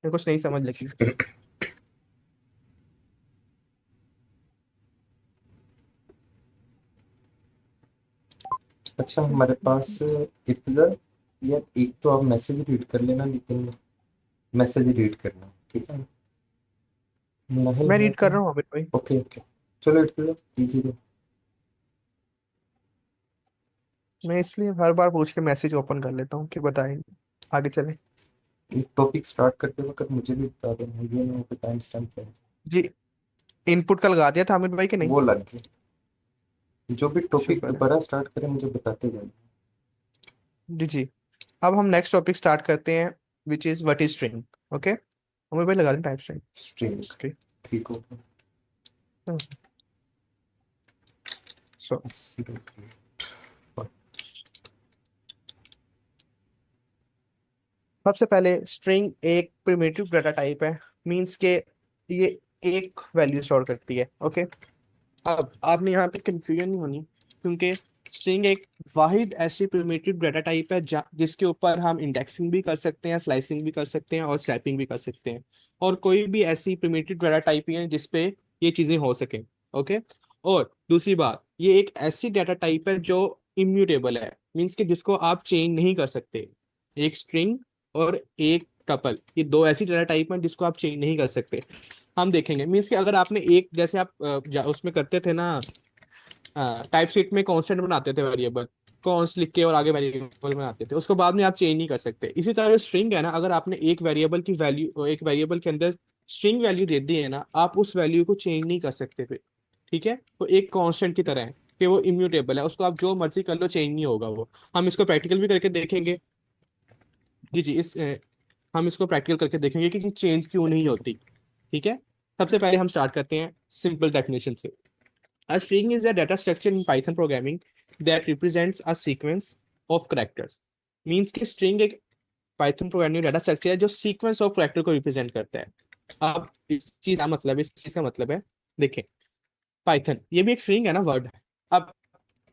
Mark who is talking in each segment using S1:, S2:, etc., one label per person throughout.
S1: मेरे कुछ नहीं समझ लगी।
S2: अच्छा हमारे पास इधर, यार एक तो आप मैसेज रीड कर लेना, लेकिन मैसेज रीड करना, ठीक है? नहीं
S1: मैं
S2: है
S1: रीड
S2: तो
S1: कर रहा हूँ अमित भाई।
S2: ओके ओके, चलो इधर कीजिए।
S1: मैं इसलिए हर बार पूछ के मैसेज ओपन कर लेता हूँ कि बताएंगे, आगे चले।
S2: एक टॉपिक स्टार्ट करते वक्त मुझे भी बता देना, ये ना हो टाइम स्टैम्प कर।
S1: जी। इनपुट का लगा दिया था अमित भाई कि नहीं?
S2: वो लग गया। जो भी टॉपिक
S1: शुक्र है।
S2: दोबारा स्टार्ट करें मुझे बताते जाना।
S1: जी जी। अब हम नेक्स्ट टॉपिक स्टार्ट करते हैं, which is what is string. Okay, Amit भाई लगा दें टाइप स्ट्रिंग
S2: स्ट्रिंग,
S1: उसके।
S2: ठीक होगा।
S1: सो सबसे पहले स्ट्रिंग एक प्रिमिटिव डाटा टाइप है। मींस के ये एक वैल्यू स्टोर करती है। ओके, अब आपने यहाँ पे कंफ्यूजन नहीं होनी, क्योंकि स्ट्रिंग एक वाहिद ऐसी प्रिमिटिव डाटा टाइप है जिसके ऊपर हम इंडेक्सिंग भी कर सकते हैं, स्लाइसिंग भी कर सकते हैं और स्वैपिंग भी कर सकते हैं। और कोई भी ऐसी प्रिमिटिव डाटा टाइप ही है जिसपे ये चीजें हो सके। ओके, और दूसरी बात, ये एक ऐसी डाटा टाइप है जो इम्यूटेबल है। मीन्स कि जिसको आप चेंज नहीं कर सकते। एक स्ट्रिंग और एक टपल, ये दो ऐसी डाटा टाइप हैं जिसको आप चेंज नहीं कर सकते। हम देखेंगे, मीन्स कि अगर आपने एक, जैसे आप उसमें करते थे ना, टाइप शीट में कांस्टेंट बनाते थे वेरिएबल, कॉन्स लिख के और आगे वेरिएबल बनाते थे, उसको बाद में आप चेंज नहीं कर सकते। इसी तरह जो स्ट्रिंग है ना, अगर आपने एक वेरिएबल की वैल्यू, एक वेरिएबल के अंदर स्ट्रिंग वैल्यू दे दी है ना, आप उस वैल्यू को चेंज नहीं कर सकते फिर। ठीक है, तो एक कांस्टेंट की तरह है कि वो इम्यूटेबल है, उसको आप जो मर्जी कर लो चेंज नहीं होगा वो। हम इसको प्रैक्टिकल भी करके देखेंगे। जी जी, हम इसको प्रैक्टिकल करके देखेंगे कि चेंज क्यों नहीं होती। ठीक है, सबसे पहले हम स्टार्ट करते हैं सिंपल डेफिनेशन से। A string is a data structure in Python programming that represents a sequence of characters. Means कि string एक पाइथन प्रोग्रामिंग डाटा स्ट्रक्चर है जो सीक्वेंस ऑफ कैरेक्टर को रिप्रेजेंट करता है। अब इस चीज का मतलब, इस चीज का मतलब है, देखें, पाइथन ये भी एक स्ट्रिंग है ना, वर्ड। अब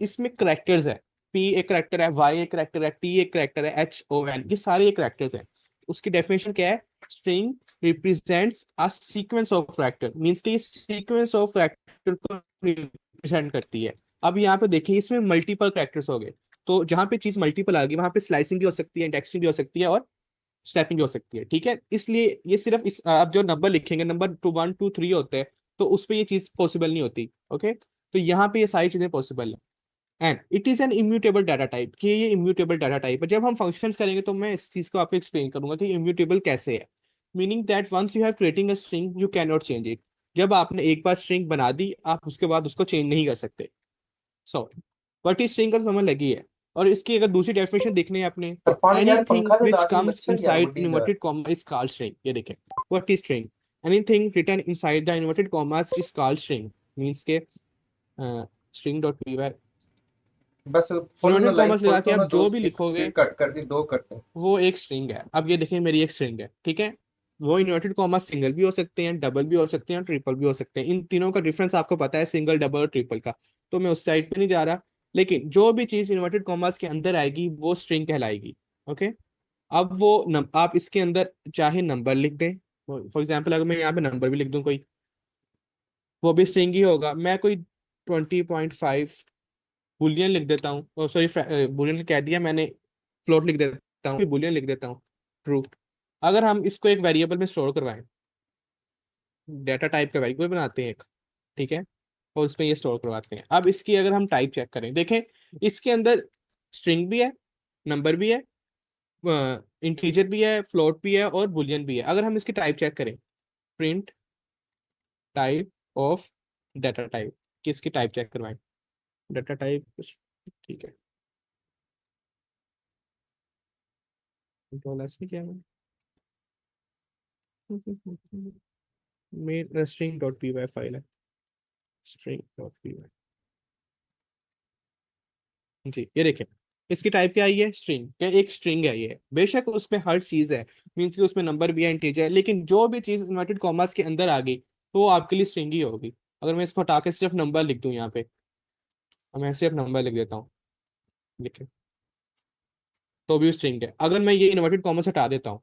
S1: इसमें करेक्टर्स है। पी एक करेक्टर है, वाई एक करेक्टर है, टी एक करेक्टर है, एच ओ एन, ये सारे एक करेक्टर्स हैं। उसकी डेफिनेशन क्या है? String represents a sequence of character. Means कि ये सीक्वेंस ऑफ करेक्टर को रिप्रेजेंट करती है। अब यहाँ पे देखिए, इसमें मल्टीपल करेक्टर्स हो गए, तो जहां पे चीज मल्टीपल आ गई वहां पे स्लाइसिंग भी हो सकती है, इंडेक्सिंग भी हो सकती है और स्टेपिंग भी हो सकती है। ठीक है, इसलिए ये सिर्फ इस, आप जो नंबर लिखेंगे, number two one two three होते हैं, तो उस पर ये चीज पॉसिबल नहीं होती। ओके, तो यहाँ पे ये सारी चीजें पॉसिबल है। And it is an immutable data type, कि ये इम्यूटेबल डाटा टाइप है। जब हम फंक्शंस करेंगे तो मैं इस चीज को आपको एक्सप्लेन करूंगा कि इम्यूटेबल कैसे है। Meaning that once you have creating a string you can not change it. जब आपने एक बार स्ट्रिंग बना दी, आप उसके बाद उसको चेंज नहीं कर सकते। सो व्हाट इज स्ट्रिंग का समझ लगी है। और इसकी अगर दूसरी डेफिनेशन देखनी है आपने, तो
S2: इरफान यार
S1: एनीथिंग
S2: पंखा दे
S1: विच
S2: दादी
S1: कम्स
S2: मच्छर यार
S1: इनसाइड
S2: बुड्ढी दा।
S1: Inverted comma is called string. ये देखें, what is string? Anything written inside the inverted commas is called string. Means के स्ट्रिंग डॉट पी,
S2: बस फुल ना
S1: इन्वर्टेड
S2: लाइन
S1: कॉमर्स
S2: खोल
S1: लगा के
S2: तो
S1: आप
S2: ना, दो
S1: जो भी लिखोगे
S2: स्पीड कट कर दी, दो कट है।
S1: वो एक स्ट्रिंग है। अब ये देखिए, मेरी एक स्ट्रिंग है, ठीक है। वो इन्वर्टेड कॉमर्स सिंगल भी हो सकते हैं, डबल भी हो सकते हैं और ट्रिपल भी हो सकते हैं। इन तीनों का डिफरेंस आपको पता है, सिंगल, डबल और ट्रिपल का। तो मैं उस साइड पे नहीं जा रहा। लेकिन जो भी चीज इन्वर्टेड कॉमर्स के अंदर आएगी वो स्ट्रिंग कहलाएगी। ओके, अब वो आप इसके अंदर चाहे नंबर लिख दें। फॉर एग्जाम्पल, अगर मैं यहाँ पे नंबर भी लिख दूं कोई, वो भी स्ट्रिंग ही होगा। मैं कोई 20.5 बुलियन लिख देता हूँ, सॉरी बुलियन कह दिया मैंने, फ्लोट लिख देता हूँ, बुलियन लिख देता हूँ, ट्रू। अगर हम इसको एक वेरिएबल में स्टोर करवाएं, डेटा टाइप का वेरिएबल बनाते हैं एक, ठीक है, और उसमें ये स्टोर करवाते हैं। अब इसकी अगर हम टाइप चेक करें, देखें, इसके अंदर स्ट्रिंग भी है, नंबर भी है, इंटीजर भी है, फ्लोट भी है और बुलियन भी है। अगर हम इसकी टाइप चेक करें, print type of data type, कि इसकी टाइप चेक करवाएं, डाटा टाइप, ठीक है, डॉलर से क्या है, main string dot P Y file है, स्ट्रिंग डॉट पी वाई। जी, ये देखें, इसकी टाइप क्या आई है? स्ट्रिंग। क्या एक स्ट्रिंग है ये? बेशक उसमें हर चीज है, मीन्स कि उसमें नंबर भी है, इंटीजर है, लेकिन जो भी चीज इन्वर्टेड कॉमास के अंदर आ गई तो वो आपके लिए स्ट्रिंग ही होगी। अगर मैं इसको हटा के सिर्फ नंबर लिख दूं यहाँ पे, और मैं सिर्फ नंबर लिख देता हूँ, लिखे, तो भी स्ट्रिंग है। अगर मैं ये इन्वर्टेड कॉमास हटा देता हूँ,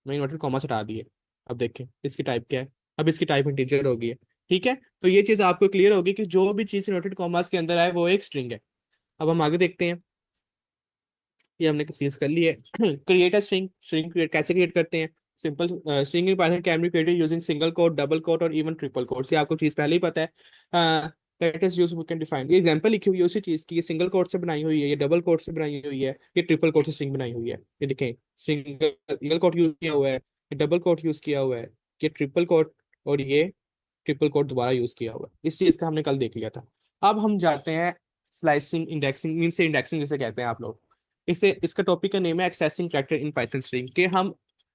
S1: मैंने इन्वर्टेड कॉमास हटा दिए। अब देखें इसकी टाइप क्या है, अब इसकी टाइप इंटीजर होगी है। ठीक है, तो ये चीज आपको क्लियर होगी कि जो भी चीज इन्वर्टेड कॉमास के अंदर आए वो एक स्ट्रिंग है। अब हम आगे देखते हैं। ये हमने चीज कर ली है। Create a string, string create कैसे क्रिएट करते हैं? Simple, string in Python can be created using single quote, double quote और इवन ट्रिपल कोट। ये आपको चीज पहले ही पता है। Let us use we can define, ये एग्जांपल लिखी हुई है उसी चीज की। ये सिंगल कोट से बनाई हुई है, ये डबल कोट से बनाई हुई है, ये ट्रिपल कोट से स्ट्रिंग बनाई हुई है। ये देखें, सिंगल कोट यूज किया हुआ है, ये डबल कोट यूज किया हुआ है, ये ट्रिपल कोट, और ये ट्रिपल कोट दोबारा यूज किया हुआ है। इस चीज का हमने कल देख लिया था। अब हम जाते हैं स्लाइसिंग इंडेक्सिंग, मीन से इंडेक्सिंग जिसे कहते हैं आप लोग। इसे, इसका टॉपिक का नेम है accessing character in Python string, कि हम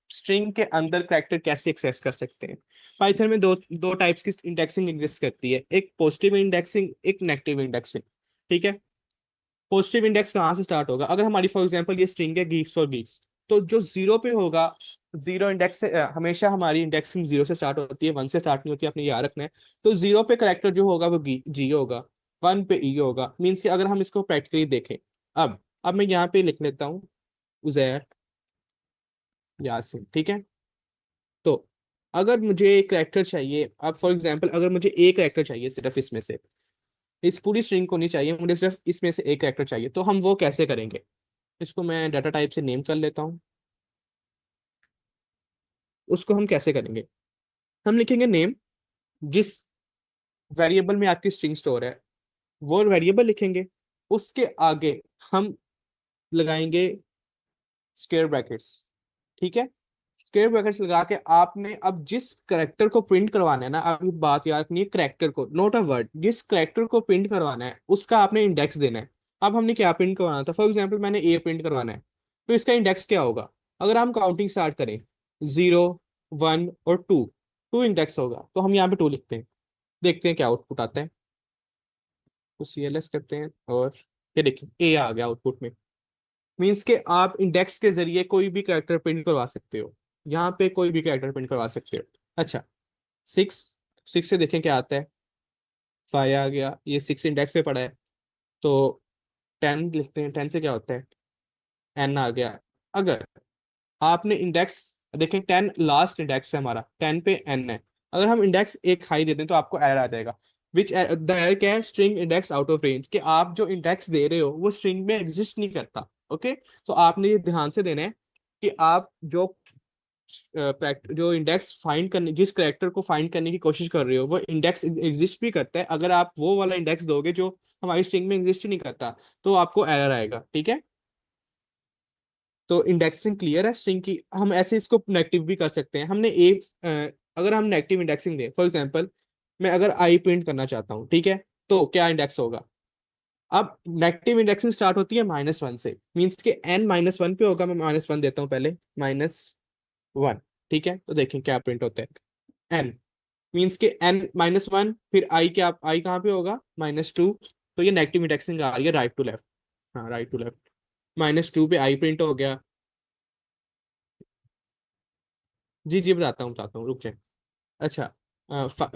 S1: स्ट्रिंग के अंदर कैरेक्टर कैसे एक्सेस कर सकते हैं। पाइथन में दो दो टाइप्स की इंडेक्सिंग एग्जिस्ट करती है, एक पॉजिटिव इंडेक्सिंग, एक नेगेटिव इंडेक्सिंग। ठीक है, पॉजिटिव इंडेक्स कहाँ से स्टार्ट होगा? अगर हमारी फॉर एग्जांपल ये स्ट्रिंग है गीक्स और गीक्स, तो जो जीरो पे होगा, जीरो इंडेक्स से हमेशा हमारी इंडेक्सिंग जीरो से स्टार्ट होती है, वन से स्टार्ट नहीं होती, आपने याद रखना है। तो जीरो पे करेक्टर जो होगा वो जी होगा, वन पे ई होगा। मीन्स कि अगर हम इसको प्रैक्टिकली देखें, अब मैं यहाँ पे लिख लेता हूँ उजैर यासिन। ठीक है, तो अगर मुझे एक करेक्टर चाहिए, अब फॉर एग्जांपल अगर मुझे एक करेक्टर चाहिए सिर्फ इसमें से, इस पूरी स्ट्रिंग को नहीं चाहिए मुझे, सिर्फ इसमें से एक करेक्टर चाहिए, तो हम वो कैसे करेंगे? इसको मैं डाटा टाइप से नेम कर लेता हूँ। उसको हम कैसे करेंगे? हम लिखेंगे नेम, जिस वेरिएबल में आपकी स्ट्रिंग स्टोर है वो वेरिएबल लिखेंगे, उसके आगे हम लगाएंगे स्क्वायर ब्रैकेट्स। ठीक है, स्क्वायर ब्रैकेट्स लगा के आपने अब जिस करेक्टर को प्रिंट करवाना है ना, आप ये बात याद रखनी है, करेक्टर को, नोट अ वर्ड, जिस करेक्टर को प्रिंट करवाना है उसका आपने इंडेक्स देना है। अब हमने क्या प्रिंट करवाना था? फॉर एग्जाम्पल मैंने ए प्रिंट करवाना है, तो इसका इंडेक्स क्या होगा? अगर हम काउंटिंग स्टार्ट करें, 0, 1 और 2, 2 इंडेक्स होगा, तो हम यहाँ पे 2 लिखते हैं। देखते हैं क्या आउटपुट आता है। तो CLS करते हैं, और ये देखिए ए आ गया आउटपुट में। मीन्स के आप इंडेक्स के जरिए कोई भी कैरेक्टर प्रिंट करवा सकते हो, यहाँ पे कोई भी कैरेक्टर प्रिंट करवा सकते हो। अच्छा, 6, 6 से देखें क्या आता है। 5 आ गया, ये 6 इंडेक्स पे पड़ा है। तो 10 लिखते हैं, 10 से क्या होता है? N आ गया। अगर आपने इंडेक्स, देखें 10 लास्ट इंडेक्स है हमारा, 10 पे N है। अगर हम इंडेक्स एक हाई दे दें तो आपको एरर आ जाएगा। विच द एरर क्या है? String index out of range, कि आप जो इंडेक्स दे रहे हो वो स्ट्रिंग में एग्जिस्ट नहीं करता। ओके, तो आपने ये ध्यान से देना है कि आप जो इंडेक्स फाइंड करने, जिस करेक्टर को फाइंड करने की कोशिश कर रहे हो वो इंडेक्स एग्जिस्ट भी करता है। अगर आप वो वाला इंडेक्स दोगे जो हमारी स्ट्रिंग में एग्जिस्ट ही नहीं करता, तो आपको एरर आएगा। ठीक है, तो इंडेक्सिंग क्लियर है स्ट्रिंग की। हम ऐसे इसको नेगेटिव भी कर सकते हैं। हमने अगर हम नेगेटिव इंडेक्सिंग दें, फॉर एग्जांपल मैं अगर आई प्रिंट करना चाहता हूँ, ठीक है, तो क्या इंडेक्स होगा? अब नेगेटिव इंडेक्सिंग स्टार्ट होती है -1 से, मीन्स के n-1 पे होगा। मैं -1 देता हूँ पहले, -1। ठीक है, तो देखें क्या प्रिंट होता है। n मीन्स के n-1, फिर आई, क्या आई कहाँ पे होगा? -2। तो ये नेगेटिव इंडेक्सिंग आ रही है राइट टू लेफ्ट। हाँ, राइट टू लेफ्ट। -2 पे आई प्रिंट हो गया। जी जी, बताता हूँ, रुक जाए। अच्छा,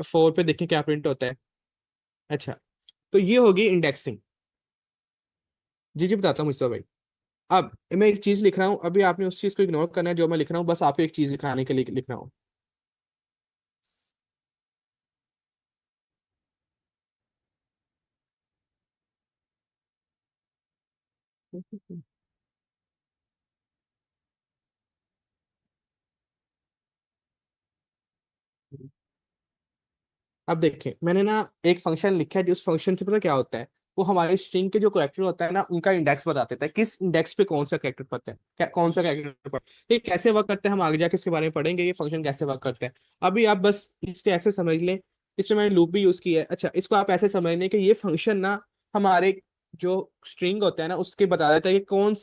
S1: 4 पे देखें क्या प्रिंट होता है। अच्छा, तो ये होगी इंडेक्सिंग। जी जी, बताता हूँ मुझसे भाई। अब मैं एक चीज लिख रहा हूँ, अभी आपने उस चीज को इग्नोर करना है जो मैं लिख रहा हूँ, बस आपको एक चीज दिखाने के लिए लिख रहा हूँ। अब देखें, मैंने ना एक फंक्शन लिखा है, जिस फंक्शन से पता क्या होता है, वो हमारे स्ट्रिंग के जो करेक्टर होता है ना उनका इंडेक्स बता देता है, किस इंडेक्स पे कौन सा करेक्टर पड़ता है, क्या कौन सा करेक्टर पड़ता है। ये कैसे वर्क करता है हम आगे जाके इसके बारे में पढ़ेंगे, ये फंक्शन कैसे वर्क करता है। अभी आप बस इसको ऐसे समझ लें, इसमें मैंने लूप भी यूज किया है। अच्छा, इसको आप ऐसे समझ लें कि ये फंक्शन ना हमारे जो स्ट्रिंग होता है ना उसके बता देता है कि कौन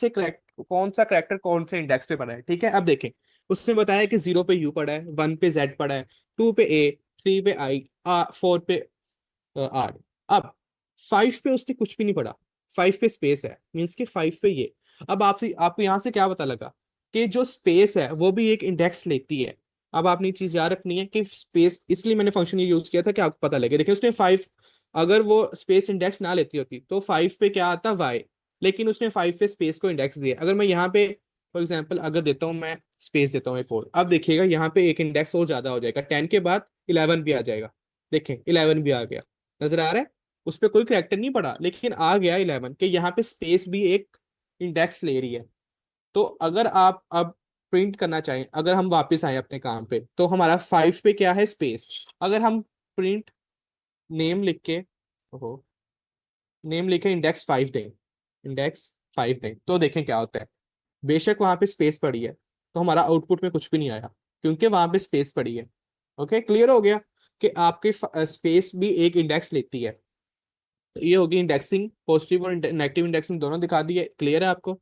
S1: सा करेक्टर कौन से इंडेक्स पे पड़ा है। ठीक है, अब देखें, उसने बताया कि 0 पे U पड़ा है, 1 पे Z पड़ा है, 2 पे A, 3 पे I, 4 पे R। अब 5 पे उसने कुछ भी नहीं पढ़ा, 5 पे स्पेस है, मीन्स के 5 पे ये। अब आपसे, आपको यहाँ से क्या पता लगा कि जो स्पेस है वो भी एक इंडेक्स लेती है। अब आपने ये चीज याद रखनी है कि स्पेस, इसलिए मैंने फंक्शन ये यूज किया था कि आपको पता लगे। देखिए उसने 5, अगर वो स्पेस इंडेक्स ना लेती होती तो 5 पे क्या आता? Y, लेकिन उसने 5 पे स्पेस को इंडेक्स दिया। अगर मैं यहाँ पे फॉर एग्जाम्पल अगर देता हूँ मैं स्पेस देता हूँ एक और, अब देखिएगा यहाँ पे एक इंडेक्स और ज्यादा हो जाएगा, 10 के बाद 11 भी आ जाएगा। देखें 11 भी आ गया, नजर आ रहा है? उस पर कोई करेक्टर नहीं पड़ा लेकिन आ गया 11 के, यहाँ पे स्पेस भी एक इंडेक्स ले रही है। तो अगर आप अब प्रिंट करना चाहें, अगर हम वापस आए अपने काम पे, तो हमारा 5 पे क्या है, स्पेस। अगर हम प्रिंट नेम लिख के, ओहो, नेम लिखे इंडेक्स 5 दें, इंडेक्स 5 दें, तो देखें क्या होता है। बेशक वहां पे स्पेस पड़ी है, तो हमारा आउटपुट में कुछ भी नहीं आया, क्योंकि वहां पे स्पेस पड़ी है। ओके, क्लियर हो गया कि आपकी स्पेस भी एक इंडेक्स लेती है। तो ये होगी इंडेक्सिंग, पॉजिटिव और नेगेटिव इंडेक्सिंग दोनों दिखा दी है। क्लियर है आपको?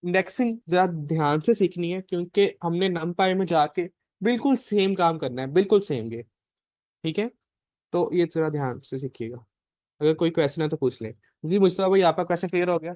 S1: इंडेक्सिंग जरा ध्यान से सीखनी है, क्योंकि हमने नमपाई में जाके बिल्कुल सेम काम करना है, बिल्कुल सेम ये। ठीक है, तो ये जरा ध्यान से सीखिएगा। अगर कोई क्वेश्चन है तो पूछ लें। जी मुस्तफा भाई, आपका क्वेश्चन क्लियर हो गया?